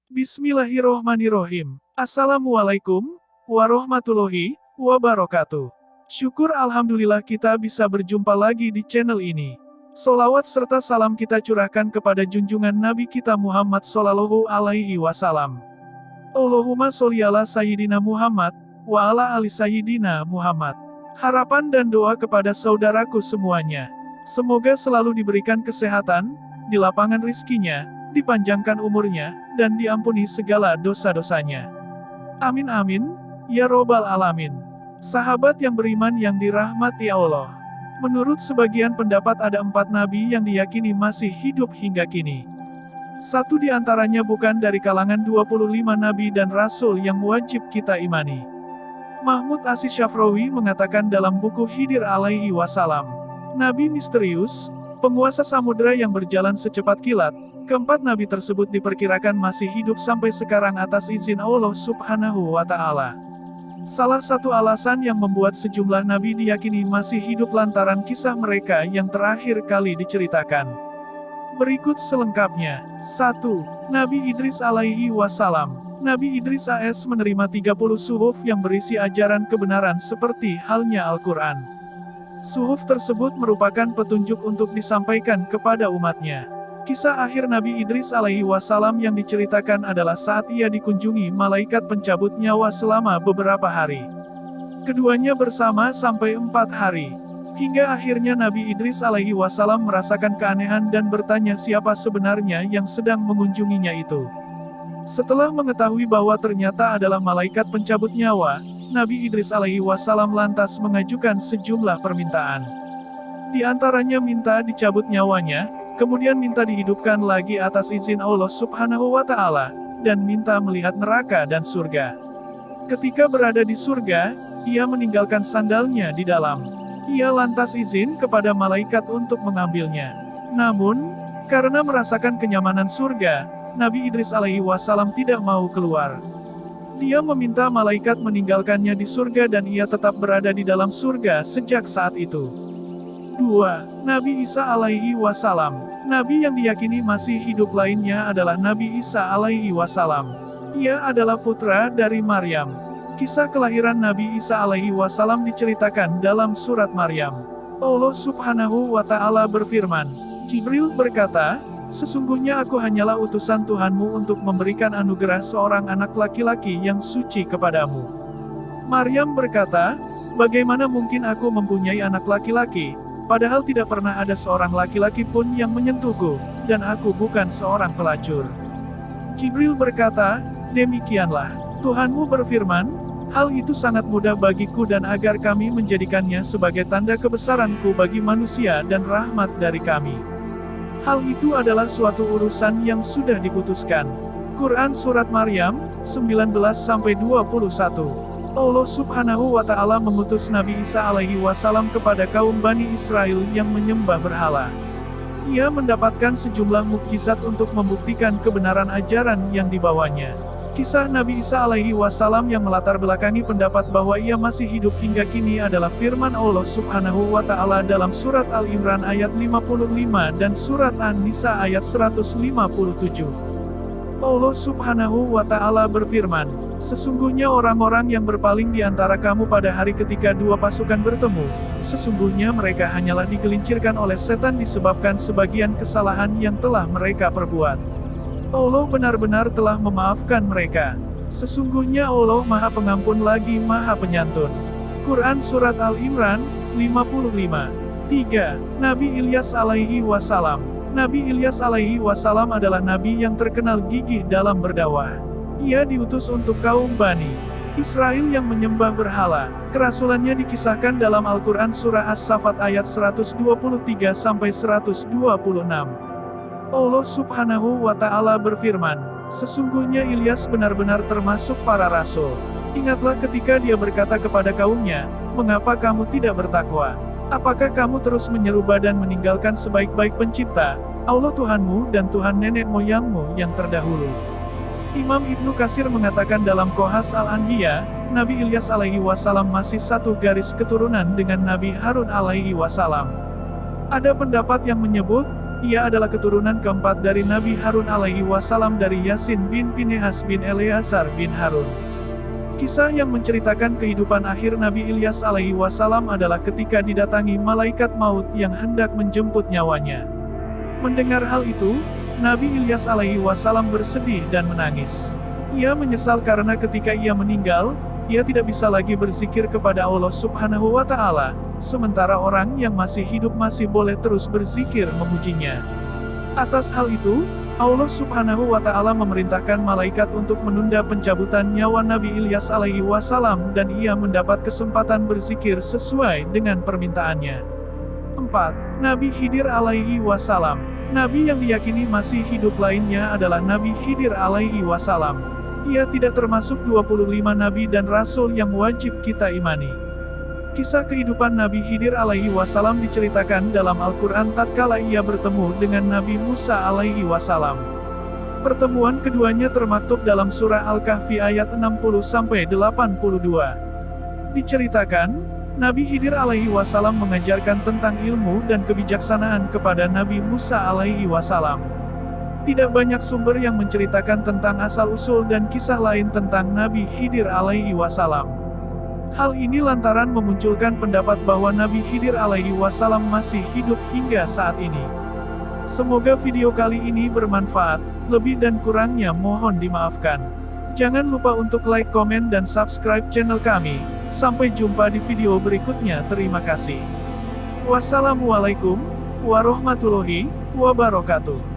Bismillahirrohmanirrohim. Assalamualaikum warahmatullahi wabarakatuh. Syukur alhamdulillah kita bisa berjumpa lagi di channel ini. Sholawat serta salam kita curahkan kepada junjungan Nabi kita Muhammad Sallallahu Alaihi Wasallam. Allahumma sholli ala Sayyidina Muhammad, wa ala ali Sayyidina Muhammad. Harapan dan doa kepada saudaraku semuanya. Semoga selalu diberikan kesehatan, dilapangkan rizkinya, dipanjangkan umurnya, dan diampuni segala dosa-dosanya. Amin amin, ya robbal alamin. Sahabat yang beriman yang dirahmati Allah. Menurut sebagian pendapat ada 4 nabi yang diyakini masih hidup hingga kini. Satu di antaranya bukan dari kalangan 25 nabi dan rasul yang wajib kita imani. Mahmud As-Syafrawi mengatakan dalam buku Khidir alaihi wasallam, nabi misterius, penguasa samudera yang berjalan secepat kilat. Keempat nabi tersebut diperkirakan masih hidup sampai sekarang atas izin Allah Subhanahu wa Ta'ala. Salah satu alasan yang membuat sejumlah nabi diyakini masih hidup lantaran kisah mereka yang terakhir kali diceritakan. Berikut selengkapnya. 1. Nabi Idris alaihi wasallam. Nabi Idris AS menerima 30 suhuf yang berisi ajaran kebenaran seperti halnya Al-Quran. Suhuf tersebut merupakan petunjuk untuk disampaikan kepada umatnya. Kisah akhir Nabi Idris alaihi wasallam yang diceritakan adalah saat ia dikunjungi malaikat pencabut nyawa selama beberapa hari. Keduanya bersama sampai 4 hari. Hingga akhirnya Nabi Idris alaihi wasallam merasakan keanehan dan bertanya siapa sebenarnya yang sedang mengunjunginya itu. Setelah mengetahui bahwa ternyata adalah malaikat pencabut nyawa, Nabi Idris alaihi wasallam lantas mengajukan sejumlah permintaan. Di antaranya minta dicabut nyawanya, kemudian minta dihidupkan lagi atas izin Allah Subhanahu wa Ta'ala, dan minta melihat neraka dan surga. Ketika berada di surga, ia meninggalkan sandalnya di dalam. Ia lantas izin kepada malaikat untuk mengambilnya. Namun, karena merasakan kenyamanan surga, Nabi Idris alaihi wasallam tidak mau keluar. Dia meminta malaikat meninggalkannya di surga dan ia tetap berada di dalam surga sejak saat itu. 2. Nabi Isa alaihi wasallam. Nabi yang diyakini masih hidup lainnya adalah Nabi Isa alaihi wasallam. Ia adalah putra dari Maryam. Kisah kelahiran Nabi Isa alaihi wasallam diceritakan dalam surat Maryam. Allah Subhanahu wa Ta'ala berfirman, Jibril berkata, sesungguhnya aku hanyalah utusan Tuhanmu untuk memberikan anugerah seorang anak laki-laki yang suci kepadamu. Maryam berkata, bagaimana mungkin aku mempunyai anak laki-laki, padahal tidak pernah ada seorang laki-laki pun yang menyentuhku, dan aku bukan seorang pelacur. Jibril berkata, demikianlah, Tuhanmu berfirman, hal itu sangat mudah bagiku dan agar kami menjadikannya sebagai tanda kebesaranku bagi manusia dan rahmat dari kami. Hal itu adalah suatu urusan yang sudah diputuskan. Quran Surat Maryam, 19-21. Allah Subhanahu wa Ta'ala mengutus Nabi Isa alaihi wasallam kepada kaum Bani Israel yang menyembah berhala. Ia mendapatkan sejumlah mukjizat untuk membuktikan kebenaran ajaran yang dibawanya. Kisah Nabi Isa alaihi wasallam yang melatar belakangi pendapat bahwa ia masih hidup hingga kini adalah firman Allah Subhanahu wa Ta'ala dalam surat Al-Imran ayat 55 dan surat An-Nisa ayat 157. Allah Subhanahu wa Ta'ala berfirman, sesungguhnya orang-orang yang berpaling di antara kamu pada hari ketika dua pasukan bertemu, sesungguhnya mereka hanyalah digelincirkan oleh setan disebabkan sebagian kesalahan yang telah mereka perbuat. Allah benar-benar telah memaafkan mereka. Sesungguhnya Allah Maha Pengampun lagi Maha Penyantun. Quran Surat Al-Imran, 55. 3. Nabi Ilyas alaihi wasallam. Nabi Ilyas alaihi wasallam adalah nabi yang terkenal gigih dalam berdakwah. Ia diutus untuk kaum Bani Israel yang menyembah berhala. Kerasulannya dikisahkan dalam Al-Quran Surah As-Saffat ayat 123-126. Allah Subhanahu wa Ta'ala berfirman, sesungguhnya Ilyas benar-benar termasuk para rasul. Ingatlah ketika dia berkata kepada kaumnya, mengapa kamu tidak bertakwa? Apakah kamu terus menyeru badan meninggalkan sebaik-baik pencipta, Allah Tuhanmu dan Tuhan nenek moyangmu yang terdahulu? Imam Ibnu Katsir mengatakan dalam Qasas Al-Anbiya, Nabi Ilyas alaihi wasallam masih satu garis keturunan dengan Nabi Harun alaihi wasallam. Ada pendapat yang menyebut, Ia adalah keturunan keempat dari Nabi Harun alaihi wasallam dari Yasin bin Pinehas bin Eleazar bin Harun. Kisah yang menceritakan kehidupan akhir Nabi Ilyas alaihi wasallam adalah ketika didatangi malaikat maut yang hendak menjemput nyawanya. Mendengar hal itu, Nabi Ilyas alaihi wasallam bersedih dan menangis. Ia menyesal karena ketika ia meninggal, ia tidak bisa lagi berzikir kepada Allah Subhanahu wa Ta'ala, sementara orang yang masih hidup masih boleh terus berzikir memujinya. Atas hal itu, Allah Subhanahu wa Ta'ala memerintahkan malaikat untuk menunda pencabutan nyawa Nabi Ilyas alaihi wasallam dan ia mendapat kesempatan berzikir sesuai dengan permintaannya. 4. Nabi Khidir alaihi wasallam. Nabi yang diyakini masih hidup lainnya adalah Nabi Khidir alaihi wasallam. Ia tidak termasuk 25 nabi dan rasul yang wajib kita imani. Kisah kehidupan Nabi Khidir alaihi wasallam diceritakan dalam Al-Quran tatkala ia bertemu dengan Nabi Musa alaihi wasallam. Pertemuan keduanya termaktub dalam surah Al-Kahfi ayat 60-82. Diceritakan, Nabi Khidir alaihi wasallam mengajarkan tentang ilmu dan kebijaksanaan kepada Nabi Musa alaihi wasallam. Tidak banyak sumber yang menceritakan tentang asal-usul dan kisah lain tentang Nabi Khidir alaihi wasallam. Hal ini lantaran memunculkan pendapat bahwa Nabi Khidir alaihi wasallam masih hidup hingga saat ini. Semoga video kali ini bermanfaat, lebih dan kurangnya mohon dimaafkan. Jangan lupa untuk like, komen, dan subscribe channel kami. Sampai jumpa di video berikutnya. Terima kasih. Wassalamualaikum warahmatullahi wabarakatuh.